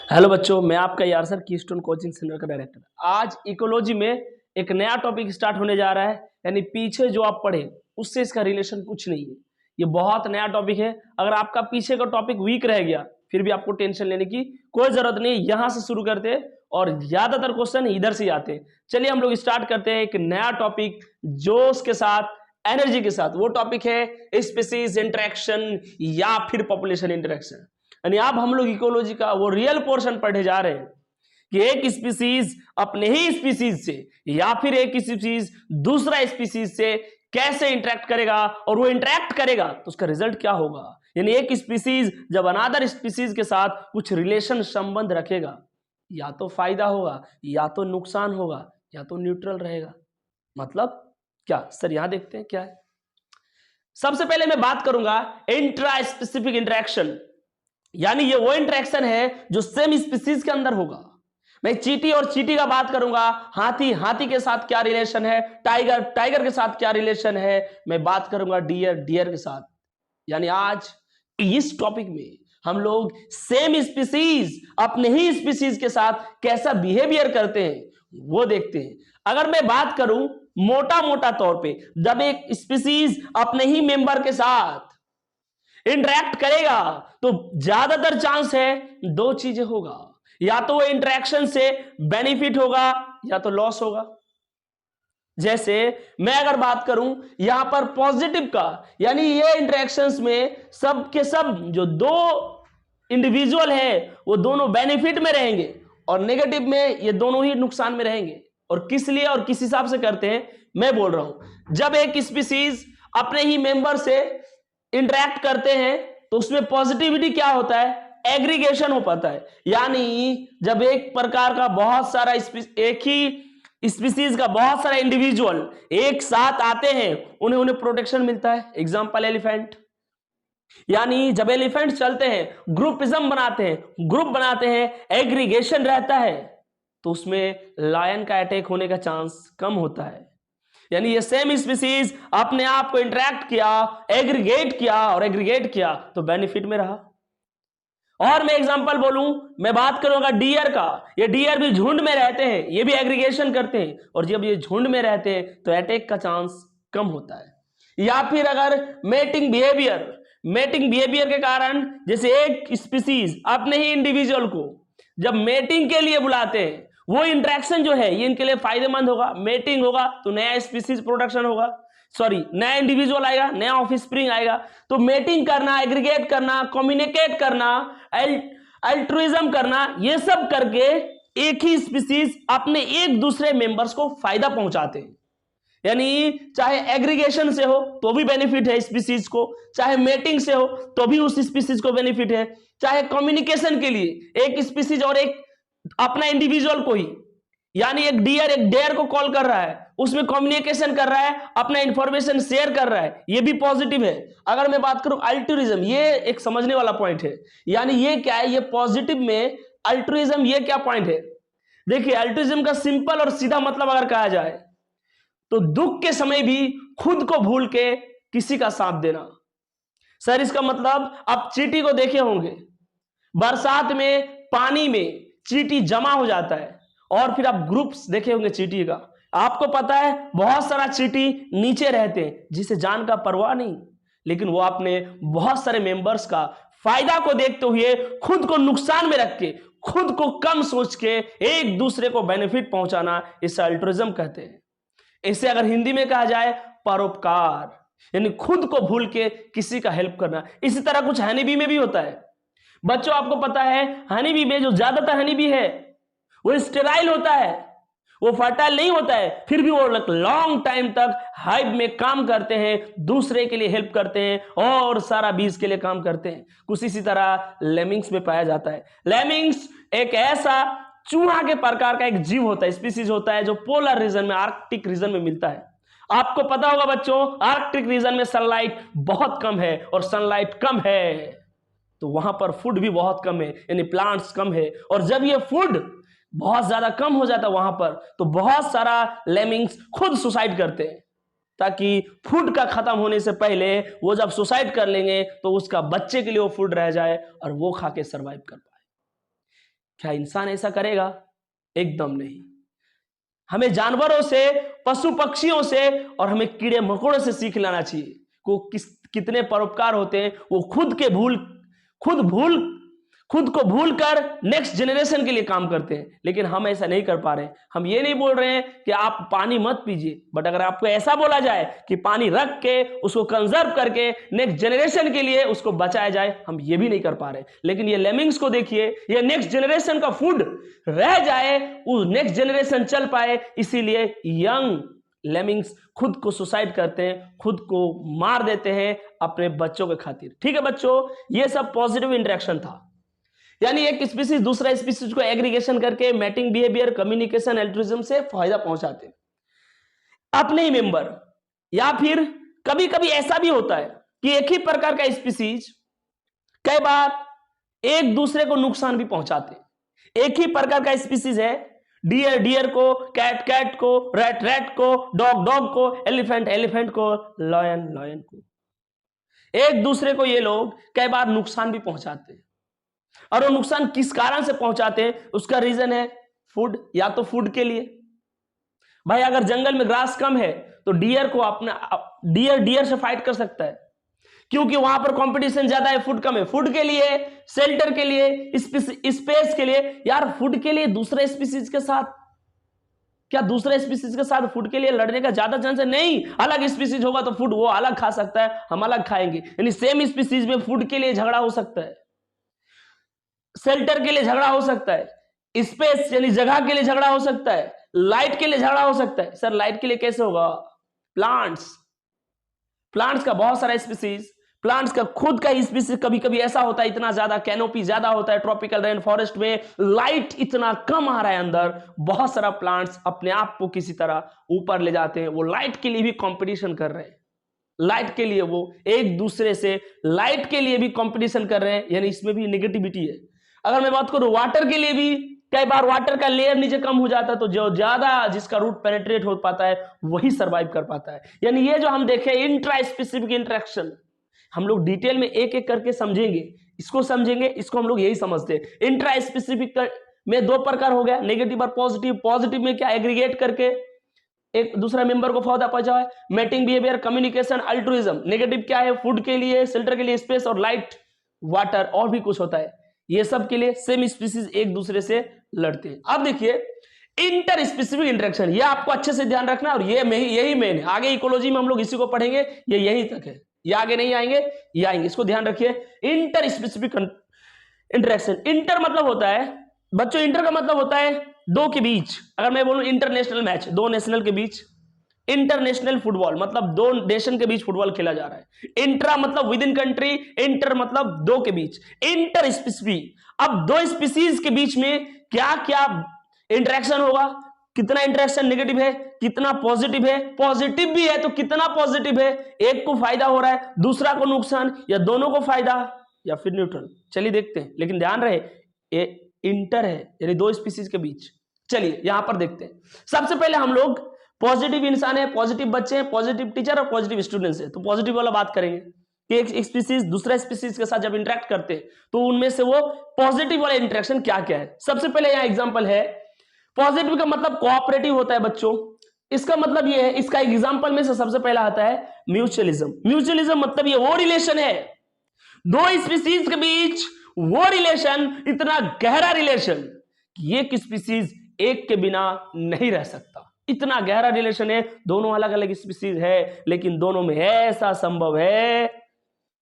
Hello बच्चों, मैं आपका यार सर कीस्टोन कोचिंग सेंटर का डायरेक्टर। आज इकोलॉजी में एक नया टॉपिक स्टार्ट होने जा रहा है, यानी पीछे जो आप पढ़े उससे इसका रिलेशन कुछ नहीं है। ये बहुत नया टॉपिक है। अगर आपका पीछे का टॉपिक वीक रह गया फिर भी आपको टेंशन लेने की कोई जरूरत नहीं। यहां से शुरू करते हैं और ज्यादातर क्वेश्चन इधर से आते हैं। चलिए हम लोग स्टार्ट करते हैं एक नया टॉपिक जोश के साथ, एनर्जी के साथ। वो टॉपिक है स्पीसीज इंटरेक्शन या फिर पॉपुलेशन इंटरेक्शन। यानी अब हम लोग इकोलॉजी का वो रियल पोर्शन पढ़े जा रहे हैं कि एक स्पीसीज अपने ही स्पीसीज से या फिर एक स्पीसीज दूसरा स्पीसीज से कैसे इंटरेक्ट करेगा, और वो इंटरेक्ट करेगा तो उसका रिजल्ट क्या होगा। यानी एक स्पीसीज जब अनादर स्पीसीज के साथ कुछ रिलेशन संबंध रखेगा, या तो फायदा होगा या तो नुकसान होगा या तो न्यूट्रल रहेगा। मतलब क्या सर, यहां देखते हैं क्या है। सबसे पहले मैं बात करूंगा इंट्रा स्पेसिफिक इंटरेक्शन, यानी ये वो इंटरेक्शन है जो सेम स्पीसीज के अंदर होगा। मैं चींटी और चींटी का बात करूंगा, हाथी हाथी के साथ क्या रिलेशन है, टाइगर टाइगर के साथ क्या रिलेशन है। मैं बात करूंगा डियर डियर के साथ। यानी आज इस टॉपिक में हम लोग सेम स्पीसीज अपने ही स्पीसीज के साथ कैसा बिहेवियर करते हैं वो देखते हैं। अगर मैं बात करूं मोटा मोटा तौर पे, जब एक स्पीसीज अपने ही मेंबर के साथ इंटरैक्ट करेगा तो ज्यादातर चांस है दो चीजें होगा, या तो वो इंटरेक्शन से बेनिफिट होगा या तो लॉस होगा। जैसे मैं अगर बात करूं यहां पर पॉजिटिव का, यानी ये इंटरेक्शंस में सब के सब जो दो इंडिविजुअल है वो दोनों बेनिफिट में रहेंगे, और नेगेटिव में ये दोनों ही नुकसान में रहेंगे। और किस लिए और किस हिसाब से करते हैं मैं बोल रहा हूं। जब एक स्पीसीज अपने ही मेंबर से इंटरेक्ट करते हैं तो उसमें पॉजिटिविटी क्या होता है, एग्रीगेशन हो पाता है। यानी जब एक प्रकार का बहुत सारा एक ही स्पीसीज का बहुत सारा इंडिविजुअल एक साथ आते हैं, उन्हें प्रोटेक्शन मिलता है। Example elephant. यानी जब एलिफेंट चलते हैं, ग्रुपिज्म बनाते हैं, एग्रीगेशन रहता है, तो उसमें लायन का अटैक होने का चांस कम होता है। यानी ये सेम स्पीसीज अपने आप को इंटरेक्ट किया, एग्रीगेट किया तो बेनिफिट में रहा। और मैं एग्जांपल बोलूं, मैं बात करूंगा डियर का। ये डियर भी झुंड में रहते हैं, ये भी एग्रीगेशन करते हैं, और जब ये झुंड में रहते हैं तो अटैक का चांस कम होता है। या फिर अगर मेटिंग बिहेवियर के कारण, जैसे एक स्पीसीज अपने ही इंडिविजुअल को जब मेटिंग के लिए बुलाते हैं, वो इंटरेक्शन जो है ये इनके लिए फायदेमंद होगा। मेटिंग होगा तो नया स्पीसीज प्रोडक्शन होगा, नया इंडिविजुअल आएगा, नया ऑफस्प्रिंग आएगा। तो मेटिंग करना, एग्रीगेट करना, कम्युनिकेट करना, अल्ट्रुइज्म करना, ये सब करके एक ही स्पीसीज अपने एक दूसरे मेंबर्स को फायदा पहुंचाते हैं। यानी चाहे एग्रीगेशन से हो तो भी बेनिफिट है स्पीसीज को, चाहे मेटिंग से हो तो भी उस स्पीसीज को बेनिफिट है, चाहे कम्युनिकेशन के लिए एक स्पीसीज और एक अपना इंडिविजुअल को ही, यानी एक डेयर को कॉल कर रहा है, उसमें कम्युनिकेशन कर रहा है, अपना इंफॉर्मेशन शेयर कर रहा है, ये भी पॉजिटिव है। अगर मैं बात करूं अल्ट्रुइज्म, ये एक समझने वाला पॉइंट है। यानी ये क्या है, ये पॉजिटिव में अल्ट्रुइज्म, ये क्या पॉइंट है। देखिए अल्ट्रुइज्म का सिंपल और सीधा मतलब अगर कहा जाए तो दुख के समय भी खुद को भूल के किसी का साथ देना। सर इसका मतलब आप चींटी को देखे होंगे, बरसात में पानी में चींटी जमा हो जाता है, और फिर आप ग्रुप्स देखे होंगे चींटी का। आपको पता है बहुत सारा चींटी नीचे रहते हैं जिसे जान का परवाह नहीं, लेकिन वो अपने बहुत सारे मेंबर्स का फायदा को देखते हुए खुद को नुकसान में रख के, खुद को कम सोच के एक दूसरे को बेनिफिट पहुंचाना, इसे अल्ट्रुइज्म कहते हैं। इसे अगर हिंदी में कहा जाए परोपकार, यानी खुद को भूल के किसी का हेल्प करना। इसी तरह कुछ हनी बी में भी होता है। बच्चों आपको पता है हनी बी में जो ज्यादातर हनी बी है वो स्टेराइल होता है, वो फर्टाइल नहीं होता है, फिर भी वो लॉन्ग टाइम तक हाइव में काम करते हैं, दूसरे के लिए हेल्प करते हैं और सारा बीज के लिए काम करते हैं। कुछ इसी तरह लेमिंग्स में पाया जाता है। लेमिंग्स एक ऐसा चूहा के प्रकार का एक जीव होता है, स्पीसीज होता है, जो पोलर रीजन में, आर्कटिक रीजन में मिलता है। आपको पता होगा बच्चों, आर्कटिक रीजन में सनलाइट बहुत कम है, और सनलाइट कम है तो वहां पर फूड भी बहुत कम है, यानी प्लांट्स कम है। और जब ये फूड बहुत ज्यादा कम हो जाता है वहां पर, तो बहुत सारा लेमिंग्स खुद सुसाइड करते हैं, ताकि फूड का खत्म होने से पहले वो जब सुसाइड कर लेंगे तो उसका बच्चे के लिए वो फूड रह जाए और वो खा के सर्वाइव कर पाए। क्या इंसान ऐसा करेगा? एकदम नहीं। हमें जानवरों से, पशु पक्षियों से और हमें कीड़े मकोड़ों से सीख लेना चाहिए वो कितने परोपकार होते हैं। वो खुद को भूल कर नेक्स्ट जनरेशन के लिए काम करते हैं, लेकिन हम ऐसा नहीं कर पा रहे हैं। हम ये नहीं बोल रहे हैं कि आप पानी मत पीजिए, बट अगर आपको ऐसा बोला जाए कि पानी रख के उसको कंजर्व करके नेक्स्ट जनरेशन के लिए उसको बचाया जाए, हम ये भी नहीं कर पा रहे। लेकिन ये लेमिंग्स को देखिए, ये नेक्स्ट जनरेशन का फूड रह जाए, वो नेक्स्ट जनरेशन चल पाए, इसीलिए यंग लेमिंग्स खुद को सुसाइड करते हैं, खुद को मार देते हैं अपने बच्चों के खातिर। ठीक है बच्चों, ये सब पॉजिटिव इंटरेक्शन था, यानी एक स्पीसीज दूसरा स्पीसीज को एग्रीगेशन करके मैटिंग बिहेवियर, कम्युनिकेशन, एल्ट्रुइज्म से फायदा पहुंचाते हैं अपने ही मेंबर। या फिर कभी कभी ऐसा भी होता है कि एक ही प्रकार का स्पीसीज कई बार एक दूसरे को नुकसान भी पहुंचाते हैं। एक ही प्रकार का स्पीसीज है, डियर को, कैट को, रैट को, डॉग को, एलिफेंट को, लॉयन को, एक दूसरे को ये लोग कई बार नुकसान भी पहुंचाते हैं। और वो नुकसान किस कारण से पहुंचाते हैं? उसका रीजन है फूड, या तो फूड के लिए। भाई अगर जंगल में ग्रास कम है तो डियर को अपना डियर से फाइट कर सकता है, क्योंकि वहां पर कंपटीशन ज्यादा है, फूड कम है। फूड के लिए, शेल्टर के लिए, स्पेस के लिए। यार फूड के लिए दूसरे स्पीसीज के साथ, क्या दूसरे स्पीसीज के साथ फूड के लिए लड़ने का ज्यादा चांस है? नहीं। अलग स्पीसीज होगा तो फूड वो अलग खा सकता है, हम अलग खाएंगे। यानी सेम स्पीसीज में फूड के लिए झगड़ा हो सकता है, शेल्टर के लिए झगड़ा हो सकता है, स्पेस यानी जगह के लिए झगड़ा हो सकता है, लाइट के लिए झगड़ा हो सकता है। सर लाइट के लिए कैसे होगा? प्लांट्स का बहुत सारा स्पीसीज, प्लांट्स का खुद का स्पीसीज कभी कभी ऐसा होता है, इतना ज्यादा कैनोपी ज्यादा होता है, ट्रॉपिकल रेन फॉरेस्ट में लाइट इतना कम आ रहा है अंदर, बहुत सारा प्लांट्स अपने आप को किसी तरह ऊपर ले जाते हैं। वो लाइट के लिए भी कंपटीशन कर रहे हैं, लाइट के लिए वो एक दूसरे से लाइट के लिए भी कंपटीशन कर रहे हैं, यानी इसमें भी नेगेटिविटी है। अगर मैं बात करूं वाटर के लिए भी, कई बार वाटर का लेयर नीचे कम हो जाता है, तो जो ज्यादा जिसका रूट पेनिट्रेट हो पाता है वही सरवाइव कर पाता है। यानी ये जो हम देखें इंट्रा स्पेसिफिक इंटरेक्शन, हम लोग डिटेल में एक एक करके समझेंगे, इसको हम लोग यही समझते हैं। इंट्रा स्पेसिफिक में दो प्रकार हो गया, नेगेटिव और पॉजिटिव। पॉजिटिव में क्या, एग्रीगेट करके एक दूसरा मेंबर को फायदा पहुंचाए, mating behaviour, communication, altruism. Negative क्या है, फूड के लिए, शेल्टर के लिए, स्पेस और लाइट, वाटर और भी कुछ होता है। ये सब के लिए सेम स्पीसीज एक दूसरे से लड़ते हैं। अब देखिए इंटर स्पेसिफिक इंटरेक्शन, ये आपको अच्छे से ध्यान रखना, और ये यही मेन है। आगे इकोलॉजी में हम लोग इसी को पढ़ेंगे, ये यही तक है, ये आगे नहीं आएंगे, ये आएंगे, इसको ध्यान रखिए। इंटर स्पेसिफिक इंटरेक्शन, इंटर मतलब होता है बच्चों, इंटर का मतलब होता है दो के बीच। अगर मैं बोलूं इंटरनेशनल मैच, दो नेशनल के बीच, इंटरनेशनल फुटबॉल मतलब दो नेशन के बीच फुटबॉल खेला जा रहा है। इंट्रा मतलब विद इन कंट्री, इंटर मतलब दो के बीच, इंटर स्पेसिफिक। अब दो स्पीसीज के बीच में क्या क्या इंटरेक्शन होगा, कितना इंटरेक्शन नेगेटिव है, कितना पॉजिटिव है, पॉजिटिव भी है तो कितना पॉजिटिव है, एक को फायदा हो रहा है, दूसरा को नुकसान, या दोनों को फायदा, या फिर न्यूट्रल। चलिए देखते हैं, लेकिन ध्यान रहे ये इंटर है, यानी दो स्पीसीज के बीच। चलिए यहां पर देखते हैं। सबसे पहले हम लोग पॉजिटिव इंसान है, पॉजिटिव बच्चे हैं, पॉजिटिव टीचर और पॉजिटिव स्टूडेंट्स है, तो पॉजिटिव वाला बात करेंगे कि एक स्पीसीज दूसरा स्पीसीज के साथ जब इंटरेक्ट करते हैं तो उनमें से वो पॉजिटिव वाला इंटरेक्शन क्या क्या है। सबसे पहले यहां एग्जांपल है, पॉजिटिव का मतलब कोऑपरेटिव होता है बच्चों। इसका मतलब ये है, इसका एग्जांपल में से सबसे पहला आता है म्यूचुअलिज्म। म्यूचुअलिज्म मतलब ये वो रिलेशन है, दो स्पीसीज के बीच वो रिलेशन, इतना गहरा रिलेशन कि एक स्पीसीज एक के बिना नहीं रह सकता, इतना गहरा रिलेशन है। दोनों अलग अलग स्पीसीज है, लेकिन दोनों में ऐसा संभव है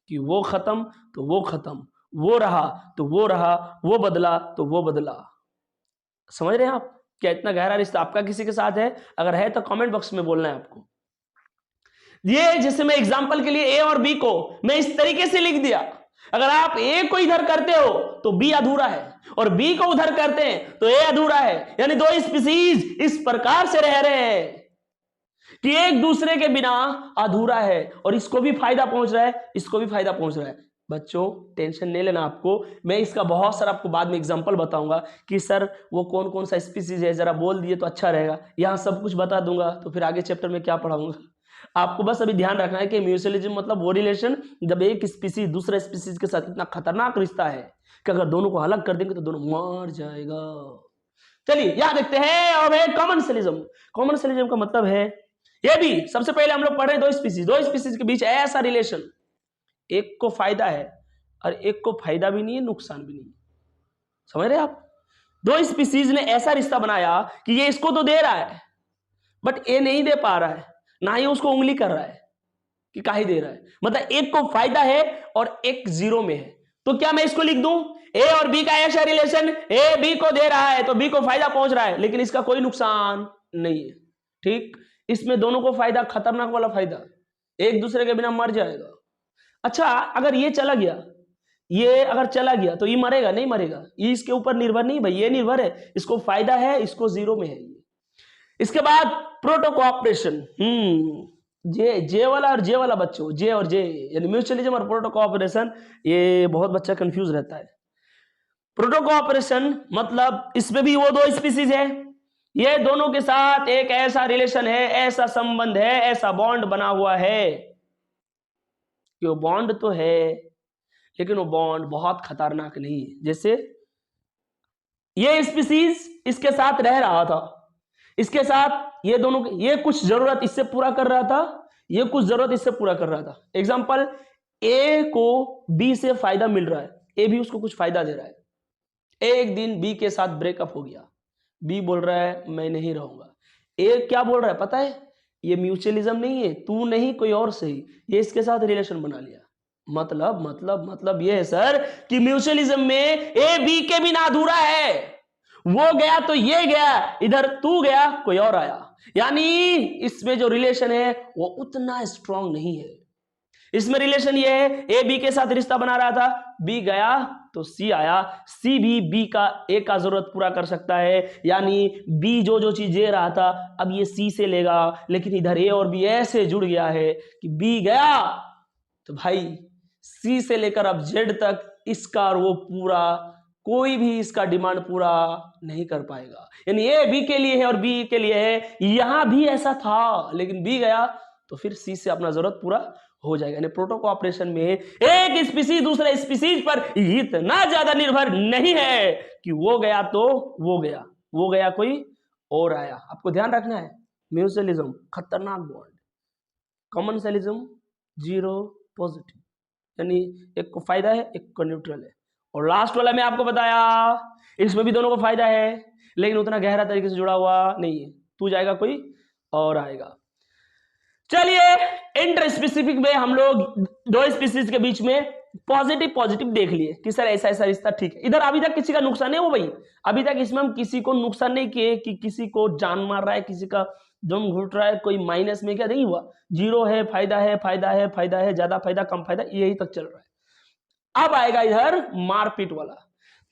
कि वो खत्म तो वो खत्म, वो रहा तो वो रहा, वो बदला तो वो बदला। समझ रहे हैं आप क्या इतना गहरा रिश्ता आपका किसी के साथ है? अगर है तो कमेंट बॉक्स में बोलना है आपको। ये जैसे मैं एग्जांपल के लिए ए और बी को मैं इस तरीके से लिख दिया, अगर आप ए को इधर करते हो तो बी अधूरा है, और बी को उधर करते हैं तो ए अधूरा है। यानी दो स्पीसीज इस प्रकार से रह रहे हैं कि एक दूसरे के बिना अधूरा है, और इसको भी फायदा पहुंच रहा है, इसको भी फायदा पहुंच रहा है। बच्चों टेंशन नहीं लेना आपको, मैं इसका बहुत सारा आपको बाद में एग्जांपल बताऊंगा कि सर वो कौन कौन सा स्पीसीज है, जरा बोल दिए तो अच्छा रहेगा। यहां सब कुछ बता दूंगा तो फिर आगे चैप्टर में क्या पढ़ाऊंगा। आपको बस अभी ध्यान रखना है कि म्यूचुअलिज्म मतलब वो रिलेशन जब एक स्पीसीज दूसरे स्पीसीज के साथ इतना खतरनाक रिश्ता है कि अगर दोनों को अलग कर देंगे तो दोनों मर जाएगा। चलिए यहां देखते हैं और है कॉमनसेलिज्म। कॉमनसेलिज्म का मतलब है ये भी सबसे पहले हम लोग पढ़ रहे हैं दो स्पीसीज के बीच ऐसा रिलेशन, एक को फायदा है और एक को फायदा भी नहीं है नुकसान भी नहीं है। समझ रहे आप? दो स्पीसीज ने ऐसा रिश्ता बनाया कि ये इसको तो दे रहा है बट ये नहीं दे पा रहा है, ना ही उसको उंगली कर रहा है कि काहे दे रहा है, मतलब एक को फायदा है और एक जीरो में है। तो क्या मैं इसको लिख दूं ए और बी का ऐसा रिलेशन, ए बी को दे रहा है तो बी को फायदा पहुंच रहा है लेकिन इसका कोई नुकसान नहीं है। ठीक, इसमें दोनों को फायदा, खतरनाक वाला फायदा, एक दूसरे के बिना मर जाएगा। अच्छा अगर ये चला गया, ये अगर चला गया तो ये मरेगा नहीं मरेगा, ये इसके ऊपर निर्भर नहीं भाई, ये निर्भर है, इसको फायदा है इसको जीरो में है। इसके बाद प्रोटोकोऑपरेशन, जे वाला और जे वाला बच्चों, जे और जे यानी म्यूचुअलिज्म और प्रोटोकोऑपरेशन, ये बहुत बच्चा कंफ्यूज रहता है। प्रोटोकोऑपरेशन मतलब इसमें भी वो दो स्पीसीज है, ये दोनों के साथ एक ऐसा रिलेशन है, ऐसा संबंध है, ऐसा बॉन्ड बना हुआ है कि वो बॉन्ड तो है लेकिन वो बॉन्ड बहुत खतरनाक नहीं है। जैसे ये स्पीसीज इसके साथ रह रहा था, इसके साथ ये दोनों, ये कुछ जरूरत इससे पूरा कर रहा था, ये कुछ जरूरत इससे पूरा कर रहा था। एग्जांपल, ए को बी से फायदा मिल रहा है, ए भी उसको कुछ फायदा दे रहा है। एक दिन बी के साथ ब्रेकअप हो गया, बी बोल रहा है मैं नहीं रहूंगा, ए क्या बोल रहा है पता है, ये म्यूचुअलिज्म नहीं है, तू नहीं कोई और सही, ये इसके साथ रिलेशन बना लिया। मतलब ये है सर कि म्यूचुअलिज्म में ए बी के बिना अधूरा है, वो गया तो ये गया, इधर तू गया कोई और आया, यानी इसमें जो रिलेशन है वो उतना स्ट्रांग नहीं है। इसमें रिलेशन ये है ए बी के साथ रिश्ता बना रहा था, बी गया तो सी आया, सी भी बी का ए का जरूरत पूरा कर सकता है, यानी बी जो जो चीज दे रहा था अब ये सी से लेगा, लेकिन इधर ए और बी ऐसे जुड़ गया है कि बी गया तो भाई सी से लेकर अब जेड तक इसका और वो पूरा, कोई भी इसका डिमांड पूरा नहीं कर पाएगा। यानी ए बी के लिए है और बी के लिए है, यहां भी ऐसा था लेकिन बी गया तो फिर सी से अपना जरूरत पूरा हो जाएगा। यानी प्रोटोकोऑपरेशन में एक स्पीसीज दूसरे स्पीसीज पर इतना ज्यादा निर्भर नहीं है कि वो गया तो वो गया, वो गया कोई और आया। आपको ध्यान रखना है, म्यूचुअलिज्म खतरनाक बॉन्ड, कॉमनसेलिज्म जीरो पॉजिटिव, यानी एक को फायदा है एक को न्यूट्रल है। और लास्ट वाला मैं आपको बताया इसमें भी दोनों को फायदा है लेकिन उतना गहरा तरीके से जुड़ा हुआ नहीं है, तू जाएगा कोई और आएगा। चलिए इंटर स्पेसिफिक में हम लोग दो स्पीसीज के बीच में पॉजिटिव देख लिए कि सर ऐसा ऐसा रिश्ता ठीक है। इधर अभी तक किसी का नुकसान नहीं हो भाई, अभी तक इसमें हम किसी को नुकसान नहीं किए कि किसी को जान मार रहा है, किसी का दम घुट रहा है, कोई माइनस में क्या नहीं हुआ, जीरो है फायदा है फायदा है फायदा है, ज्यादा फायदा कम फायदा, यही तक चल रहा है। अब आएगा इधर मारपीट वाला,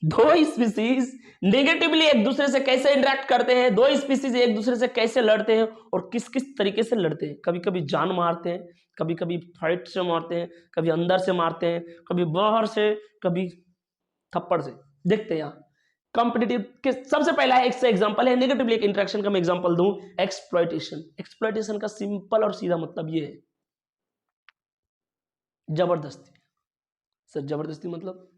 दो स्पीसीज नेगेटिवली एक दूसरे से कैसे इंटरेक्ट करते हैं, दो स्पीसीज एक दूसरे से कैसे लड़ते हैं और किस किस तरीके से लड़ते हैं। कभी कभी जान मारते हैं, कभी कभी फाइट से मारते हैं, कभी अंदर से मारते हैं, कभी बाहर से, कभी थप्पड़ से। देखते हैं यहाँ कॉम्पिटिटिव के सबसे पहला एक से एग्जांपल है नेगेटिवली एक इंटरेक्शन का मैं एग्जांपल दूं, एक्सप्लॉयटेशन। एक्सप्लॉयटेशन का सिंपल और सीधा मतलब ये है जबरदस्ती। सर जबरदस्ती मतलब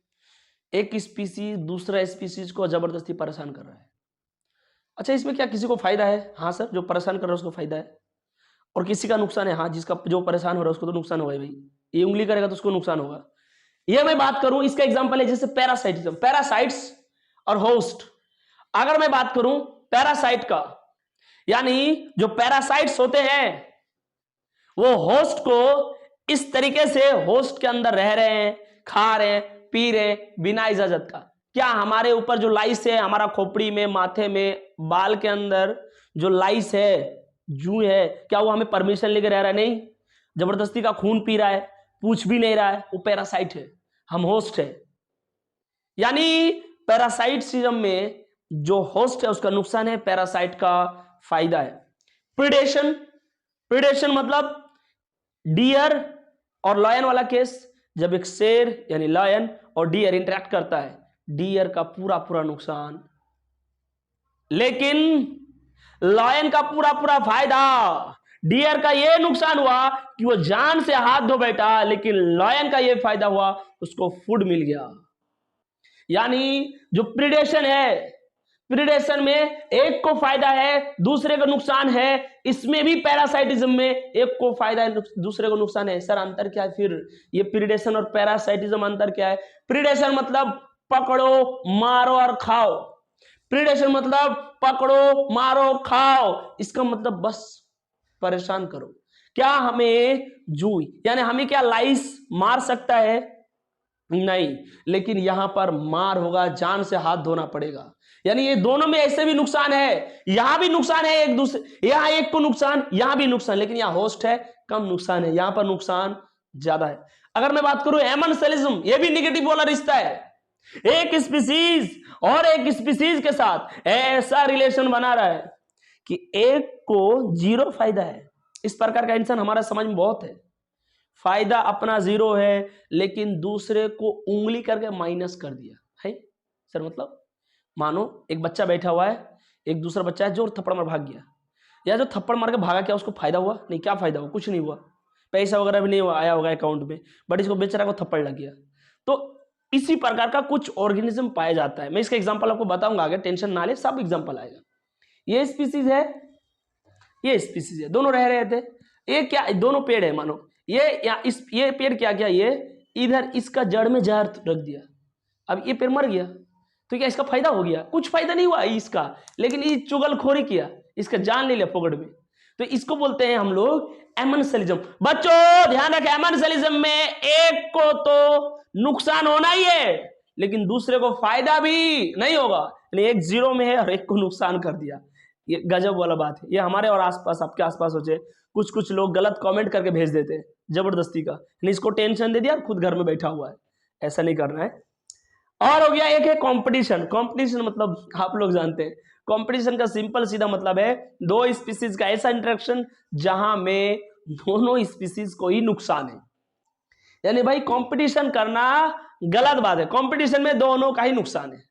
एक स्पीसीज दूसरा स्पीसीज को जबरदस्ती परेशान कर रहा है। अच्छा इसमें क्या किसी को फायदा है? हाँ सर, जो परेशान कर रहा है उसको फायदा है। और किसी का नुकसान है? हाँ, जिसका जो परेशान हो रहा है उसको तो नुकसान होगा भाई, ये उंगली करेगा तो उसको नुकसान होगा। ये मैं बात करूं, इसका एग्जांपल है जैसे पैरासाइटिज्म, पैरासाइट्स और होस्ट। अगर मैं बात करूं पैरासाइट का, यानी जो पैरासाइट्स होते हैं वो होस्ट को इस तरीके से होस्ट के अंदर रह रहे हैं, खा रहे हैं, पी रहे बिना इजाजत का। क्या हमारे ऊपर जो लाइस है, हमारा खोपड़ी में, माथे में, बाल के अंदर जो लाइस है, जू है, क्या वो हमें परमिशन लेके रह रहा है? नहीं, जबरदस्ती का खून पी रहा है, पूछ भी नहीं रहा है, वो पैरासाइट है, हम होस्ट है। यानी पैरासाइटिज्म में जो होस्ट है उसका नुकसान है, पैरासाइट का फायदा है। प्रीडेशन, प्रीडेशन मतलब डियर और लायन वाला केस, जब एक शेर यानी लायन और डियर इंटरेक्ट करता है, डियर का पूरा पूरा नुकसान, लेकिन लायन का पूरा पूरा फायदा। डियर का ये नुकसान हुआ कि वो जान से हाथ धो बैठा, लेकिन लायन का ये फायदा हुआ, उसको फूड मिल गया। यानी जो प्रिडेशन है, प्रिडेशन में एक को फायदा है, दूसरे को नुकसान है। इसमें भी पैरासाइटिज्म में एक को फायदा है, दूसरे को नुकसान है। सर अंतर क्या है फिर? ये प्रिडेशन और पैरासाइटिज्म अंतर क्या है? प्रिडेशन मतलब पकड़ो, मारो और खाओ। प्रिडेशन मतलब पकड़ो, मारो, खाओ। इसका मतलब बस परेशान करो। क्या हमें जूई यानी हमें क्या लाइस मार सकता है? नहीं, लेकिन यहां पर मार होगा, जान से हाथ धोना पड़ेगा। यानी ये दोनों में ऐसे भी नुकसान है, यहां भी नुकसान है एक दूसरे, यहां एक को नुकसान, यहां भी नुकसान, लेकिन यहां होस्ट है, कम नुकसान है, यहां पर नुकसान ज्यादा है। अगर मैं बात करूं एमेंसेलिज्म, ये भी निगेटिव वाला रिश्ता है। एक स्पीसीज और एक स्पीसीज के साथ ऐसा रिलेशन बना रहा है कि एक को जीरो फायदा है। इस प्रकार का इंसान हमारा समझ में बहुत है। फायदा अपना जीरो है, लेकिन दूसरे को उंगली करके माइनस कर दिया है। सर मतलब मानो एक बच्चा बैठा हुआ है, एक दूसरा बच्चा है जो थप्पड़ मार भाग गया, या जो थप्पड़ मार के भागा, क्या उसको फायदा हुआ? नहीं। क्या फायदा हुआ? कुछ नहीं हुआ, पैसा वगैरह भी नहीं आया होगा अकाउंट में, बट इसको बेचारा को थप्पड़ लग गया। तो इसी प्रकार का कुछ ऑर्गेनिज्म पाया जाता है। मैं इसका एग्जांपल आपको बताऊंगा आगे, टेंशन ना ले, सब एग्जांपल आएगा। ये स्पीसीज है, ये स्पीसीज है, दोनों रह रहे थे। ये क्या, दोनों पेड़ है मानो, ये पेड़ क्या किया, ये इधर इसका जड़ में जहर रख दिया, अब ये पेड़ मर गया, तो क्या इसका फायदा हो गया? कुछ फायदा नहीं हुआ इसका, लेकिन ये चुगलखोरी किया, इसका जान ले लिया पकड़ में। तो इसको बोलते हैं हम लोग एमेंसेलिज्म। बच्चों ध्यान रखें, एमेंसेलिज्म में एक को तो नुकसान होना ही है, लेकिन दूसरे को फायदा भी नहीं होगा। एक जीरो में है और एक को नुकसान कर दिया। ये गजब वाला बात है। ये हमारे और आसपास, आपके आसपास हो जाए, कुछ कुछ लोग गलत कमेंट करके भेज देते हैं जबरदस्ती का, इसको टेंशन दे दिया और खुद घर में बैठा हुआ है। ऐसा नहीं करना है। और हो गया एक है कंपटीशन। कंपटीशन मतलब आप लोग जानते हैं, कंपटीशन का सिंपल सीधा मतलब है दो स्पीसीज का ऐसा इंटरेक्शन जहां में दोनों स्पीसीज को ही नुकसान है। यानी भाई कंपटीशन करना गलत बात है, कंपटीशन में दोनों का ही नुकसान है।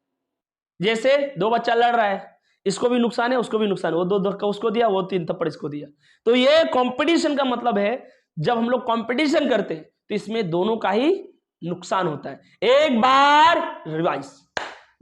जैसे दो बच्चा लड़ रहा है, इसको भी नुकसान है, उसको भी नुकसान है, वो दो धक्का उसको दिया, वो तीन थप्पड़ इसको दिया। तो ये कंपटीशन का मतलब है, जब हम लोग कंपटीशन करते हैं तो इसमें दोनों का ही नुकसान होता है। एक बार रिवाइज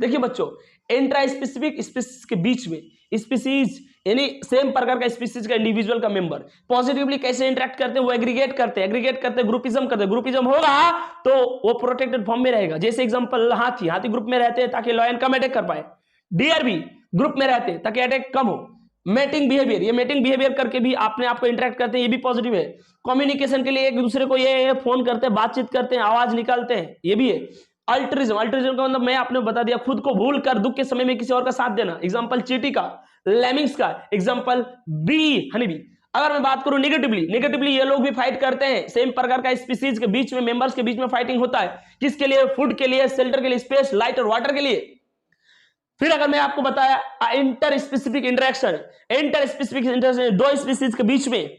देखिए बच्चों, इंट्रा स्पेसिफिक स्पीसीज के बीच में स्पीसीज यानी सेम प्रकार का स्पीसीज का इंडिविजुअल का मेंबर पॉजिटिवली कैसे इंटरेक्ट करते हैं, वो एग्रीगेट करते हैं, ग्रुपिज्म करते हैं। ग्रुपिज्म होगा तो वो प्रोटेक्टेड फॉर्म में रहेगा। जैसे एग्जांपल हाथी ग्रुप में रहते हैं ताकि लायन कम अटैक कर पाए, डियर भी ग्रुप में रहते हैं ताकि अटैक कम हो। मेटिंग बिहेवियर, ये मेटिंग बिहेवियर करके भी अपने आप को इंटरेक्ट करते हैं, ये भी पॉजिटिव है। कम्युनिकेशन के लिए एक दूसरे को ये फोन करते हैं, बातचीत करते हैं, आवाज निकालते हैं, ये भी है। अल्ट्रिज्म का मतलब मैं आपने बता दिया, खुद को भूल कर दुख के समय में किसी और का साथ देना। एग्जांपल चींटी का, लेमिंग्स का, एग्जांपल बी, हनी बी। अगर मैं बात करूं नेगेटिवली ये लोग भी फाइट करते हैं। सेम प्रकार का स्पीसीज के बीच में, मेंबर्स के बीच में फाइटिंग होता है। किसके लिए? फूड के लिए, शेल्टर के लिए, स्पेस, लाइट और वाटर के लिए। फिर अगर मैं आपको बताया इंटर स्पेसिफिक इंटरेक्शन, दो स्पीसीज के बीच में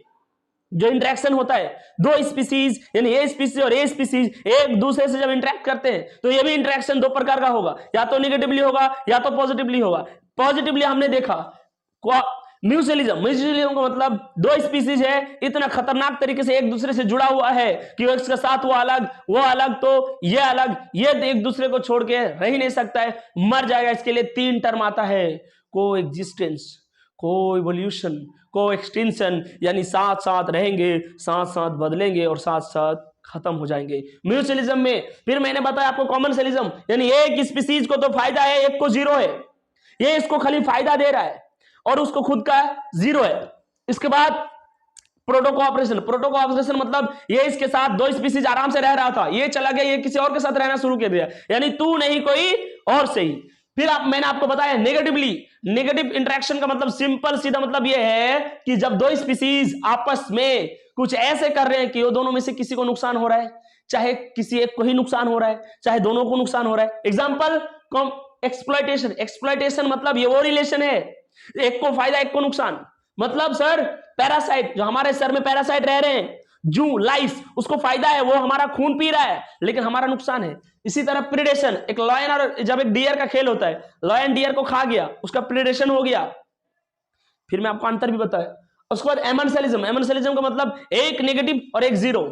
जो इंटरेक्शन होता है, दो स्पीसीज यानी ए स्पीसीज और ए स्पीसीज एक दूसरे से जब इंटरेक्ट करते हैं तो ये भी इंटरेक्शन दो प्रकार का होगा, या तो निगेटिवली होगा या तो पॉजिटिवली होगा। पॉजिटिवली हमने देखा म्यूचुअलिज्म का मतलब दो स्पीसीज है, इतना खतरनाक तरीके से एक दूसरे से जुड़ा हुआ है कि इसके साथ वो अलग तो ये अलग, ये एक दूसरे को छोड़ के रह ही नहीं सकता है, मर जाएगा। इसके लिए तीन टर्म आता है, को एग्जिस्टेंस, को इवोल्यूशन, को एक्सटेंशन, यानी साथ साथ रहेंगे, साथ साथ बदलेंगे और साथ साथ खत्म हो जाएंगे। म्यूचुअलिज्म में फिर मैंने बताया आपको कॉमनसेलिज्म, यानी एक स्पीसीज को तो फायदा है, एक को जीरो है, ये इसको खाली फायदा दे रहा है और उसको खुद का जीरो है। इसके बाद प्रोटोकोऑपरेशन मतलब ये इसके साथ दो स्पीसीज आराम से रह रहा था, ये चला गया, ये किसी और के साथ रहना शुरू कर दिया, यानी तू नहीं कोई और सही। फिर मैंने आपको बताया नेगेटिव इंटरेक्शन का मतलब सिंपल सीधा मतलब ये है कि जब दो स्पीसीज आपस में कुछ ऐसे कर रहे हैं कि वो दोनों में से किसी को नुकसान हो रहा है, चाहे किसी एक को ही नुकसान हो रहा है, चाहे दोनों को नुकसान हो रहा है। एग्जांपल एक्सप्लॉयटेशन मतलब ये वो रिलेशन है, एक को फायदा एक को नुकसान। मतलब सर पैरासाइट, जो हमारे सर में पैरासाइट रह रहे हैं, जू लाइस, उसको फायदा है, वो हमारा खून पी रहा है, लेकिन हमारा नुकसान है। इसी तरह प्रिडेशन, एक लायन और जब एक डियर का खेल होता है, लायन डियर को खा गया, उसका प्रिडेशन हो गया। फिर मैं आपको अंतर भी बताया, उसके बाद एमेंसेलिज्म, एमेंसेलिज्म का मतलब एक नेगेटिव और एक जीरो,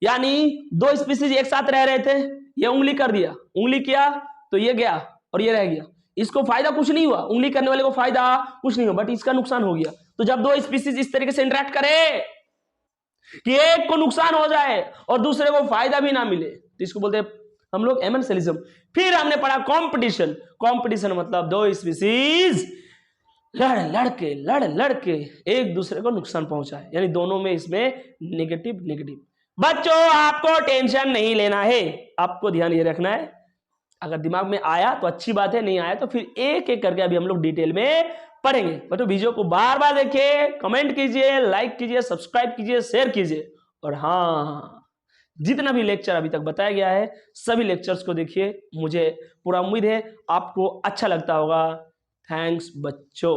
यानी दो स्पीसीज एक साथ रह रहे थे, ये उंगली कर दिया, उंगली किया तो ये गया और ये रह गया, इसको फायदा कुछ नहीं हुआ, उंगली करने वाले को फायदा कुछ नहीं हुआ, बट इसका नुकसान हो गया। तो जब दो स्पीसीज इस तरीके से इंटरेक्ट करे कि एक को नुकसान हो जाए और दूसरे को फायदा भी ना मिले, तो इसको बोलते हैं हम लोग एमेंसेलिज्म। फिर हमने पढ़ा कंपटीशन, कंपटीशन मतलब दो स्पीसीज लड़ के एक दूसरे को नुकसान पहुंचाए, यानी दोनों में इसमें नेगेटिव नेगेटिव। बच्चों आपको टेंशन नहीं लेना है, आपको ध्यान ये रखना है, अगर दिमाग में आया तो अच्छी बात है, नहीं आया तो फिर एक एक करके अभी हम लोग डिटेल में पढ़ेंगे। बच्चों वीडियो को बार बार देखिए, कमेंट कीजिए, लाइक कीजिए, सब्सक्राइब कीजिए, शेयर कीजिए, और हाँ जितना भी लेक्चर अभी तक बताया गया है सभी लेक्चर्स को देखिए, मुझे पूरा उम्मीद है आपको अच्छा लगता होगा। थैंक्स बच्चों।